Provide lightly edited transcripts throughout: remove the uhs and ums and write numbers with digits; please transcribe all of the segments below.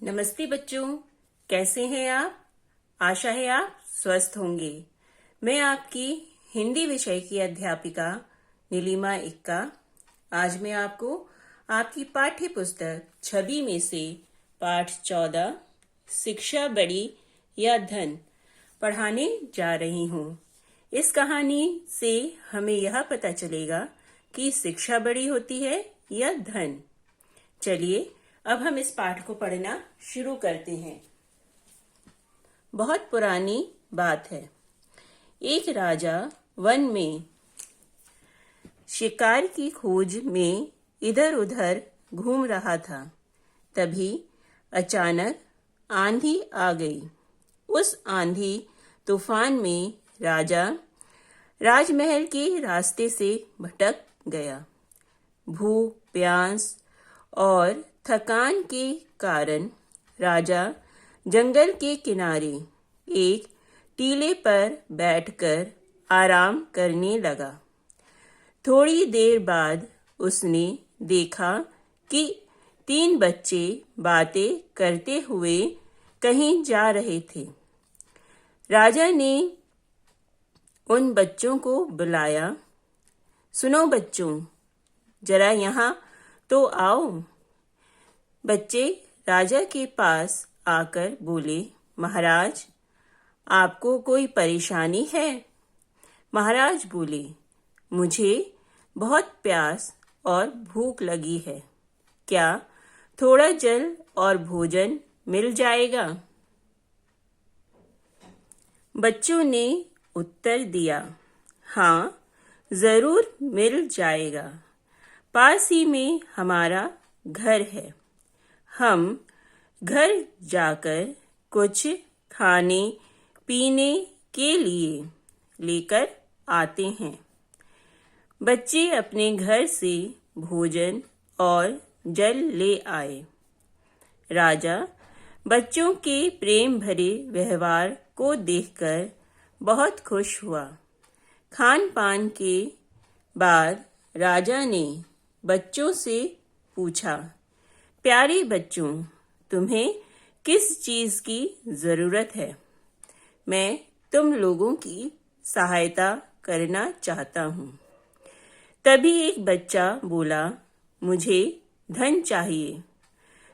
नमस्ते बच्चों, कैसे हैं आप? आशा है आप स्वस्थ होंगे। मैं आपकी हिंदी विषय की अध्यापिका नीलिमा इक्का। आज मैं आपको आपकी पाठ्य पुस्तक छवि में से पाठ 14 शिक्षा बड़ी या धन पढ़ाने जा रही हूँ। इस कहानी से हमें यह पता चलेगा कि शिक्षा बड़ी होती है या धन। चलिए अब हम इस पाठ को पढ़ना शुरू करते हैं। बहुत पुरानी बात है। एक राजा वन में शिकार की खोज में इधर उधर घूम रहा था। तभी अचानक आंधी आ गई। उस आंधी तूफान में राजा राजमहल के रास्ते से भटक गया। भूख, प्यास और थकान के कारण राजा जंगल के किनारे एक टीले पर बैठकर आराम करने लगा। थोड़ी देर बाद उसने देखा कि 3 बच्चे बातें करते हुए कहीं जा रहे थे। राजा ने उन बच्चों को बुलाया। सुनो बच्चों, जरा यहाँ तो आओ। बच्चे राजा के पास आकर बोले, महाराज, आपको कोई परेशानी है? महाराज बोले, मुझे बहुत प्यास और भूख लगी है। क्या थोड़ा जल और भोजन मिल जाएगा? बच्चों ने उत्तर दिया, हाँ, जरूर मिल जाएगा। पास ही में हमारा घर है। हम घर जाकर कुछ खाने पीने के लिए लेकर आते हैं। बच्चे अपने घर से भोजन और जल ले आए। राजा बच्चों के प्रेम भरे व्यवहार को देखकर बहुत खुश हुआ। खान पान के बाद राजा ने बच्चों से पूछा, प्यारे बच्चों, तुम्हें किस चीज की जरूरत है? मैं तुम लोगों की सहायता करना चाहता हूँ। तभी एक बच्चा बोला, मुझे धन चाहिए,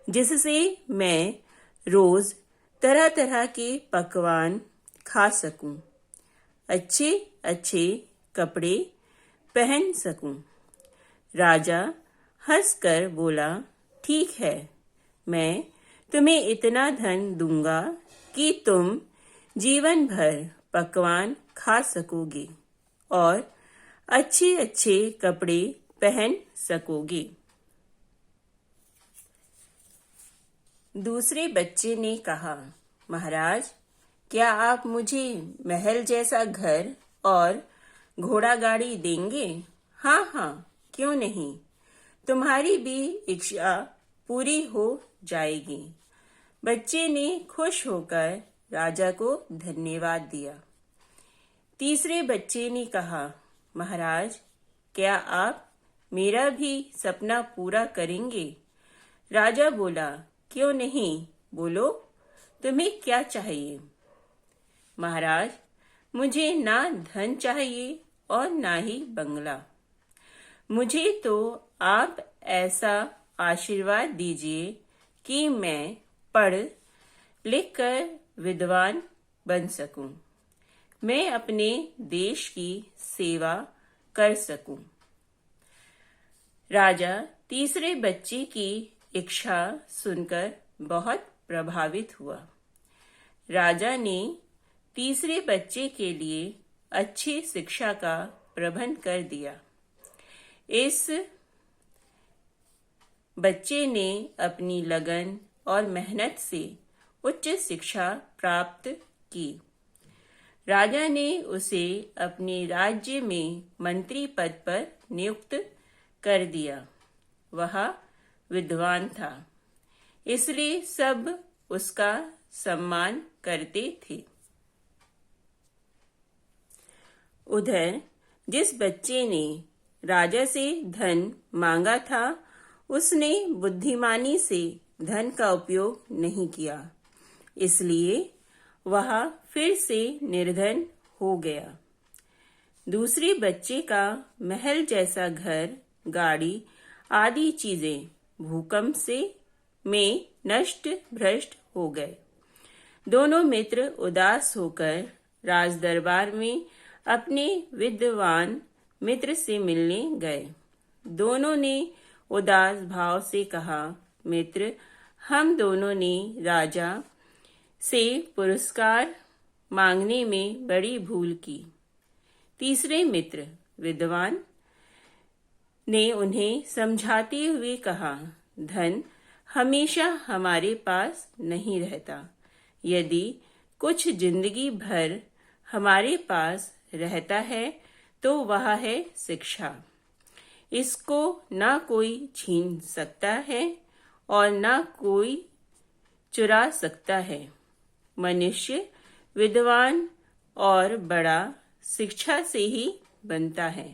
जिससे मैं रोज तरह तरह के पकवान खा सकूं, अच्छे अच्छे कपड़े पहन सकूं। राजा हंसकर बोला, ठीक है, मैं तुम्हें इतना धन दूंगा कि तुम जीवन भर पकवान खा सकोगे और अच्छे अच्छे कपड़े पहन सकोगे। दूसरे बच्चे ने कहा, महाराज, क्या आप मुझे महल जैसा घर और घोड़ा गाड़ी देंगे? हाँ हाँ, क्यों नहीं, तुम्हारी भी इच्छा पूरी हो जाएगी। बच्चे ने खुश होकर राजा को धन्यवाद दिया। तीसरे बच्चे ने कहा, महाराज, क्या आप मेरा भी सपना पूरा करेंगे? राजा बोला, क्यों नहीं, बोलो, तुम्हें क्या चाहिए? महाराज, मुझे ना धन चाहिए और ना ही बंगला। मुझे तो आप ऐसा आशीर्वाद दीजिए कि मैं पढ़ लिख कर विद्वान बन सकूं, मैं अपने देश की सेवा कर सकूं। राजा तीसरे बच्चे की इच्छा सुनकर बहुत प्रभावित हुआ। राजा ने तीसरे बच्चे के लिए अच्छी शिक्षा का प्रबंध कर दिया। इस बच्चे ने अपनी लगन और मेहनत से उच्च शिक्षा प्राप्त की। राजा ने उसे अपने राज्य में मंत्री पद पर नियुक्त कर दिया। वह विद्वान था, इसलिए सब उसका सम्मान करते थे। उधर जिस बच्चे ने राजा से धन मांगा था, उसने बुद्धिमानी से धन का उपयोग नहीं किया, इसलिए वह फिर से निर्धन हो गया। दूसरे बच्चे का महल जैसा घर, गाड़ी आदि चीजें भूकंप में नष्ट भ्रष्ट हो गए। दोनों मित्र उदास होकर राजदरबार में अपने विद्वान मित्र से मिलने गए। दोनों ने उदास भाव से कहा, मित्र, हम दोनों ने राजा से पुरस्कार मांगने में बड़ी भूल की। तीसरे मित्र विद्वान ने उन्हें समझाते हुए कहा, धन हमेशा हमारे पास नहीं रहता। यदि कुछ जिंदगी भर हमारे पास रहता है तो वह है शिक्षा। इसको ना कोई छीन सकता है और ना कोई चुरा सकता है। मनुष्य विद्वान और बड़ा शिक्षा से ही बनता है,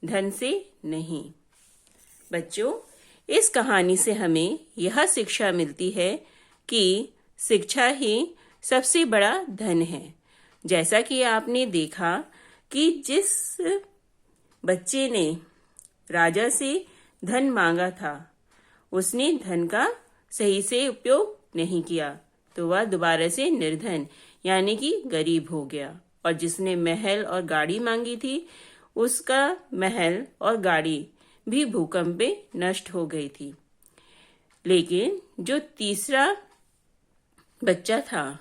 धन से नहीं। बच्चों, इस कहानी से हमें यह शिक्षा मिलती है कि शिक्षा ही सबसे बड़ा धन है। जैसा कि आपने देखा कि जिस बच्चे ने राजा से धन मांगा था, उसने धन का सही से उपयोग नहीं किया, तो वह दोबारा से निर्धन यानी कि गरीब हो गया। और जिसने महल और गाड़ी मांगी थी, उसका महल और गाड़ी भी भूकंप में नष्ट हो गई थी। लेकिन जो तीसरा बच्चा था,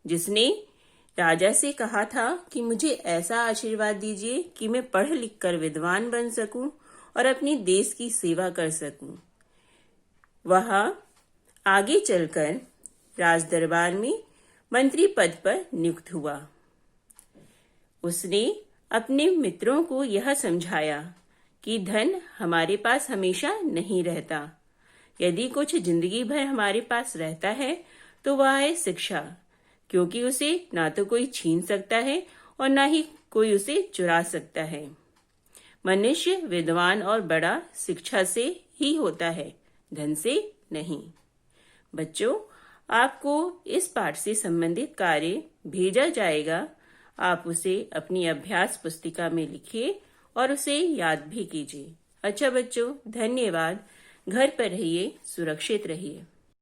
जिसने राजा से कहा था कि मुझे ऐसा आशीर्वाद दीजिए कि मैं पढ़ लिख कर विद्वान बन सकूं और अपनी देश की सेवा कर सकूं, वह आगे चलकर राजदरबार में मंत्री पद पर नियुक्त हुआ। उसने अपने मित्रों को यह समझाया कि धन हमारे पास हमेशा नहीं रहता। यदि कुछ जिंदगी भर हमारे पास रहता है तो वह है शिक्षा, क्योंकि उसे ना तो कोई छीन सकता है और ना ही कोई उसे चुरा सकता है। मनुष्य विद्वान और बड़ा शिक्षा से ही होता है, धन से नहीं। बच्चों, आपको इस पाठ से संबंधित कार्य भेजा जाएगा। आप उसे अपनी अभ्यास पुस्तिका में लिखिए और उसे याद भी कीजिए। अच्छा बच्चों, धन्यवाद। घर पर रहिए, सुरक्षित रहिए।